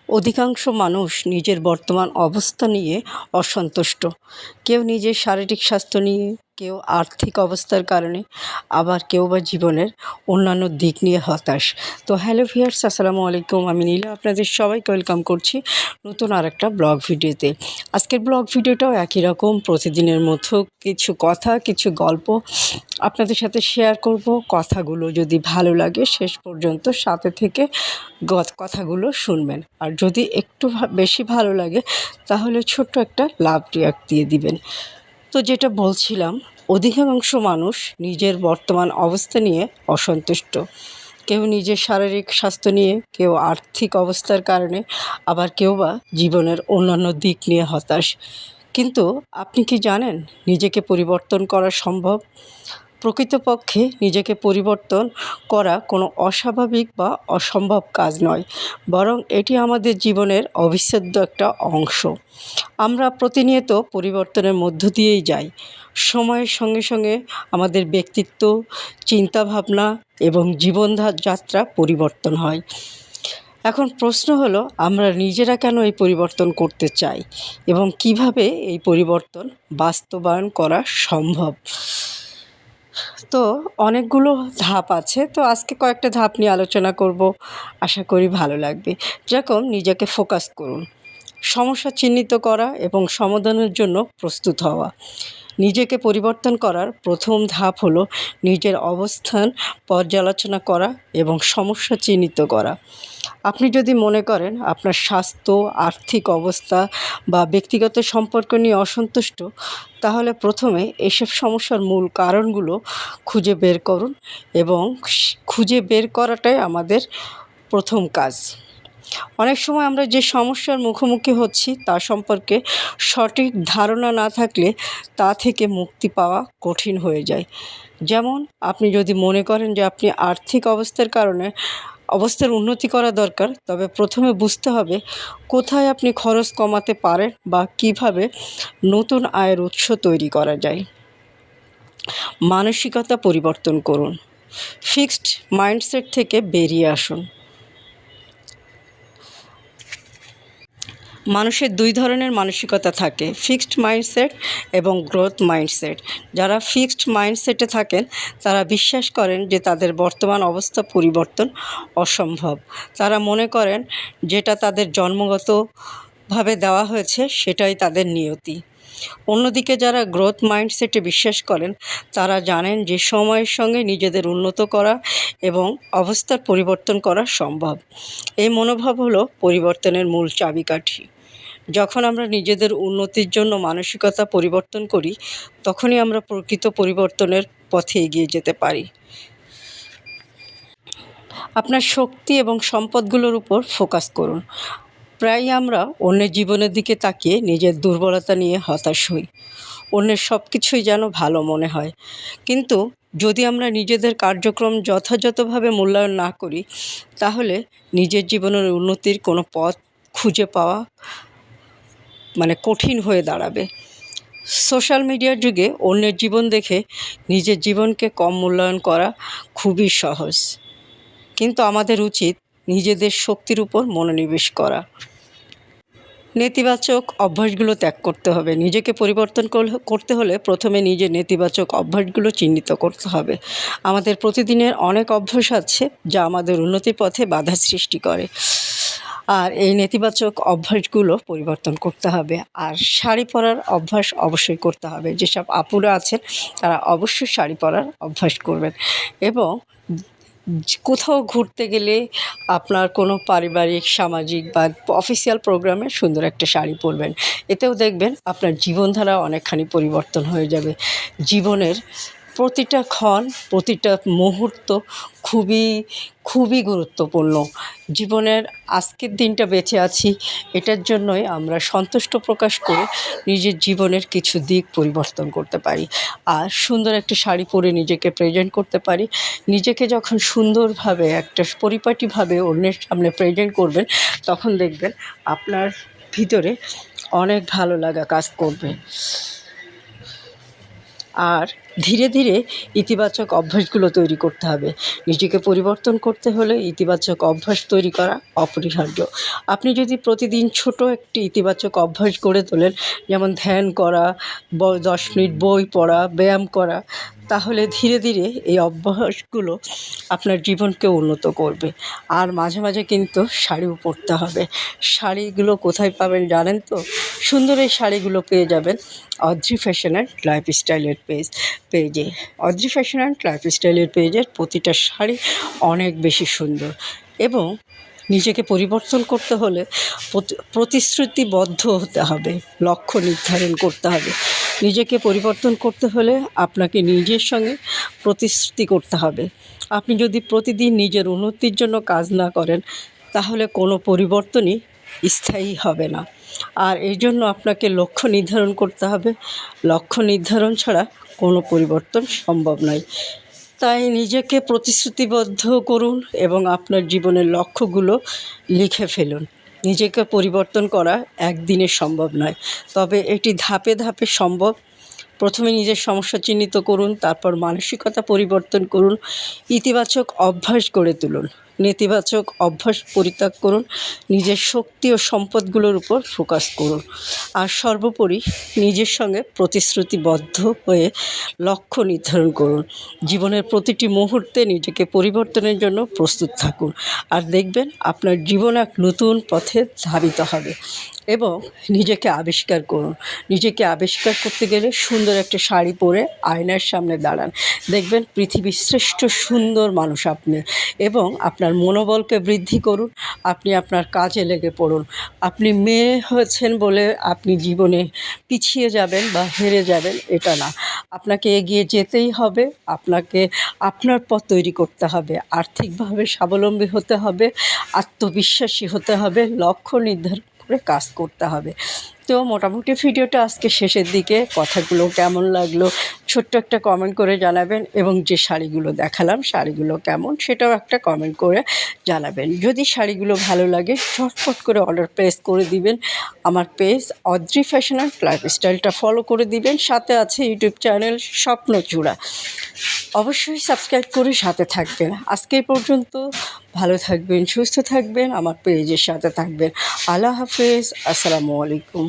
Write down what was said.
অধিকাংশ মানুষ নিজের বর্তমান অবস্থা নিয়ে অসন্তুষ্ট। কেউ নিজের শারীরিক স্বাস্থ্য নিয়ে, কেউ আর্থিক অবস্থার কারণে, আবার কেউ বা জীবনের অন্যান্য দিক নিয়ে হতাশ। তো হ্যালো ভিউয়ার্স, আসসালামু আলাইকুম। আমি নীলা আপনাদের সবাইকে ওয়েলকাম করছি নতুন আরেকটা ব্লগ ভিডিওতে। আজকের ব্লগ ভিডিওটাও একই রকম, প্রতিদিনের মতো কিছু কথা, কিছু গল্প আপনাদের সাথে শেয়ার করব। কথাগুলো যদি ভালো লাগে শেষ পর্যন্ত সাথে থেকে কথাগুলো শুনবেন, আর যদি একটু বেশি ভালো লাগে তাহলে ছোট্ট একটা লাভ রিয়াক্ট দিয়ে দিবেন। তো যেটা বলছিলাম, অধিকাংশ মানুষ নিজের বর্তমান অবস্থা নিয়ে অসন্তুষ্ট। কেউ নিজের শারীরিক স্বাস্থ্য নিয়ে, কেউ আর্থিক অবস্থার কারণে, আবার কেউ বা জীবনের অন্যান্য দিক নিয়ে হতাশ। কিন্তু আপনি কি জানেন নিজেকে পরিবর্তন করা সম্ভব? প্রকৃতপক্ষে নিজেকে পরিবর্তন করা কোনো অস্বাভাবিক বা অসম্ভব কাজ নয়, বরং এটি আমাদের জীবনের অবিচ্ছেদ্য একটা অংশ। আমরা প্রতিনিয়ত পরিবর্তনের মধ্য দিয়েই যাই। সময়ের সঙ্গে সঙ্গে আমাদের ব্যক্তিত্ব, চিন্তাভাবনা এবং জীবনযাত্রা পরিবর্তন হয়। এখন প্রশ্ন হলো, আমরা নিজেরা কেন এই পরিবর্তন করতে চাই এবং কিভাবে এই পরিবর্তন বাস্তবায়ন করা সম্ভব? তো অনেকগুলো ধাপ আছে, তো আজকে কয়েকটা ধাপ নিয়ে আলোচনা করব, আশা করি ভালো লাগবে। যেরকম নিজেকে ফোকাস করুন, সমস্যা চিহ্নিত করা এবং সমাধানের জন্য প্রস্তুত হওয়া। নিজেকে পরিবর্তন করার প্রথম ধাপ হলো নিজের অবস্থান পর্যালোচনা করা এবং সমস্যা চিহ্নিত করা। আপনি যদি মনে করেন আপনার স্বাস্থ্য, আর্থিক অবস্থা বা ব্যক্তিগত সম্পর্ক নিয়ে অসন্তুষ্ট, তাহলে প্রথমে এসব সমস্যার মূল কারণগুলো খুঁজে বের করুন, এবং খুঁজে বের করাটাই আমাদের প্রথম কাজ। অনেক সময় আমরা যে সমস্যার মুখোমুখি হচ্ছি তা সম্পর্কে সঠিক ধারণা না থাকলে তা থেকে মুক্তি পাওয়া কঠিন হয়ে যায়। যেমন, আপনি যদি মনে করেন যে আপনি আর্থিক অবস্থার উন্নতি করা দরকার, তবে প্রথমে বুঝতে হবে কোথায় আপনি খরচ কমাতে পারেন বা কিভাবে নতুন আয়ের উৎস তৈরি করা যায়। মানসিকতা পরিবর্তন করুন, ফিক্সড মাইন্ডসেট থেকে বেরিয়ে আসুন। মানুষের দুই ধরনের মানসিকতা থাকে, ফিক্সড মাইন্ডসেট এবং গ্রোথ মাইন্ডসেট। যারা ফিক্সড মাইন্ডসেটে থাকেন তারা বিশ্বাস করেন যে তাদের বর্তমান অবস্থা পরিবর্তন অসম্ভব। তারা মনে করেন যেটা তাদের জন্মগতভাবে দেওয়া হয়েছে সেটাই তাদের নিয়তি। অন্যদিকে যারা গ্রোথ মাইন্ডসেটে বিশ্বাস করেন তারা জানেন যে সময়ের সঙ্গে নিজেদের উন্নত করা এবং অবস্থার পরিবর্তন করা সম্ভব। এই মনোভাব হলো পরিবর্তনের মূল চাবিকাঠি। যখন আমরা নিজেদের উন্নতির জন্য মানসিকতা পরিবর্তন করি, তখনই আমরা প্রকৃত পরিবর্তনের পথে এগিয়ে যেতে পারি। আপনার শক্তি এবং সম্পদগুলোর উপর ফোকাস করুন। প্রায়ই আমরা অন্যের জীবনের দিকে তাকিয়ে নিজের দুর্বলতা নিয়ে হতাশ হই। অন্যের সব কিছুই যেন ভালো মনে হয়, কিন্তু যদি আমরা নিজেদের কার্যক্রম যথাযথভাবে মূল্যায়ন না করি, তাহলে নিজের জীবনের উন্নতির কোনো পথ খুঁজে পাওয়া কঠিন হয়ে দাঁড়াবে। সোশ্যাল মিডিয়ার যুগে অন্যের জীবন দেখে নিজের জীবনকে কম মূল্যায়ন করা খুবই সহজ, কিন্তু আমাদের উচিত নিজেদের শক্তির উপর মনোনিবেশ করা। নেতিবাচক অভ্যাসগুলো ত্যাগ করতে হবে। নিজেকে পরিবর্তন করতে হলে প্রথমে নিজের নেতিবাচক অভ্যাসগুলো চিহ্নিত করতে হবে। আমাদের প্রতিদিনের অনেক অভ্যাস আছে যা আমাদের উন্নতির পথে বাধা সৃষ্টি করে, আর এই নেতিবাচক অভ্যাসগুলো পরিবর্তন করতে হবে। আর শাড়ি পরার অভ্যাস অবশ্যই করতে হবে। যেসব আপুরা আছেন তারা অবশ্যই শাড়ি পরার অভ্যাস করবেন, এবং কোথাও ঘুরতে গেলে আপনার কোনো পারিবারিক, সামাজিক বা অফিসিয়াল প্রোগ্রামে সুন্দর একটা শাড়ি পরবেন। এতেও দেখবেন আপনার জীবনধারা অনেকখানি পরিবর্তন হয়ে যাবে। জীবনের প্রতিটা ক্ষণ, প্রতিটা মুহূর্ত খুবই খুবই গুরুত্বপূর্ণ। জীবনের আজকের দিনটা বেঁচে আছি, এটার জন্যই আমরা সন্তুষ্ট প্রকাশ করে নিজের জীবনের কিছু দিক পরিবর্তন করতে পারি, আর সুন্দর একটা শাড়ি পরে নিজেকে প্রেজেন্ট করতে পারি। নিজেকে যখন সুন্দরভাবে একটা পরিপাটিভাবে অন্যের সামনে প্রেজেন্ট করবেন, তখন দেখবেন আপনার ভিতরে অনেক ভালো লাগা কাজ করবে। আর ধীরে ধীরে ইতিবাচক অভ্যাসগুলো তৈরি করতে হবে। নিজেকে পরিবর্তন করতে হলে ইতিবাচক অভ্যাস তৈরি করা অপরিহার্য। আপনি যদি প্রতিদিন ছোট একটি ইতিবাচক অভ্যাস গড়ে তোলেন, যেমন ধ্যান করা, 10 মিনিট বই পড়া, ব্যায়াম করা, তাহলে ধীরে ধীরে এই অভ্যাসগুলো আপনার জীবনকে উন্নত করবে। আর মাঝে মাঝে কিন্তু শাড়িও পরতে হবে। শাড়িগুলো কোথায় পাবেন জানেন তো? সুন্দর এই শাড়িগুলো পেয়ে যাবেন অদ্রি ফ্যাশন অ্যান্ড লাইফস্টাইলের পেজে। অদ্রি ফ্যাশন অ্যান্ড লাইফস্টাইলের পেজের প্রতিটা শাড়ি অনেক বেশি সুন্দর। এবং নিজেকে পরিবর্তন করতে হলে প্রতিশ্রুতিবদ্ধ হতে হবে, লক্ষ্য নির্ধারণ করতে হবে। নিজেকে পরিবর্তন করতে হলে আপনাকে নিজের সঙ্গে প্রতিশ্রুতি করতে হবে। আপনি যদি প্রতিদিন নিজের উন্নতির জন্য কাজ না করেন, তাহলে কোনো পরিবর্তনই স্থায়ী হবে না। আর এই জন্য আপনাকে লক্ষ্য নির্ধারণ করতে হবে। লক্ষ্য নির্ধারণ ছাড়া কোনো পরিবর্তন সম্ভব নয়। তাই নিজেকে প্রতিশ্রুতিবদ্ধ করুন এবং আপনার জীবনের লক্ষ্যগুলো লিখে ফেলুন। নিজেকে পরিবর্তন করা একদিনে সম্ভব নয়, তবে এটি ধাপে ধাপে সম্ভব। প্রথমে নিজের সমস্যা চিহ্নিত করুন, তারপর মানসিকতা পরিবর্তন করুন, ইতিবাচক অভ্যাস গড়ে তুলুন, নেতিবাচক অভ্যাস পরিত্যাগ করুন, নিজের শক্তি ও সম্পদগুলোর উপর ফোকাস করুন। আর সর্বোপরি নিজের সঙ্গে প্রতিশ্রুতিবদ্ধ হয়ে লক্ষ্য নির্ধারণ করুন। জীবনের প্রতিটি মুহূর্তে নিজেকে পরিবর্তনের জন্য প্রস্তুত থাকুন। আর দেখবেন আপনার জীবন এক নতুন পথে ধাবিত হবে। এবং নিজেকে আবিষ্কার করুন। নিজেকে আবিষ্কার করতে গেলে সুন্দর একটা শাড়ি পরে আয়নার সামনে দাঁড়ান। দেখবেন পৃথিবীর শ্রেষ্ঠ সুন্দর মানুষ আপনি। এবং আপনার মনোবলকে বৃদ্ধি করুন। আপনি আপনার কাজে লেগে পড়ুন। আপনি মেয়ে হয়েছেন বলে আপনি জীবনে পিছিয়ে যাবেন বা হেরে যাবেন, এটা না। আপনাকে এগিয়ে যেতেই হবে। আপনাকে আপনার পথ তৈরি করতে হবে। আর্থিকভাবে স্বাবলম্বী হতে হবে, আত্মবিশ্বাসী হতে হবে, লক্ষ্য নির্ধারণ করে কাজ করতে হবে। তো মোটামুটি ভিডিওটা আজকে শেষের দিকে। কথাগুলো কেমন লাগলো ছোট্ট একটা কমেন্ট করে জানাবেন। এবং যে শাড়িগুলো দেখালাম শাড়িগুলো কেমন সেটাও একটা কমেন্ট করে জানাবেন। যদি শাড়িগুলো ভালো লাগে ঝটপট করে অর্ডার প্লেস করে দিবেন। আমার পেজ অদ্রি ফ্যাশন অ্যান্ড লাইফস্টাইলটা ফলো করে দিবেন। সাথে আছে ইউটিউব চ্যানেল স্বপ্নচূড়া, অবশ্যই সাবস্ক্রাইব করে সাথে থাকবেন। আজকে এই পর্যন্ত। ভালো থাকবেন, সুস্থ থাকবেন, আমার পেজের সাথে থাকবেন। আল্লাহ হাফেজ, আসসালামু আলাইকুম।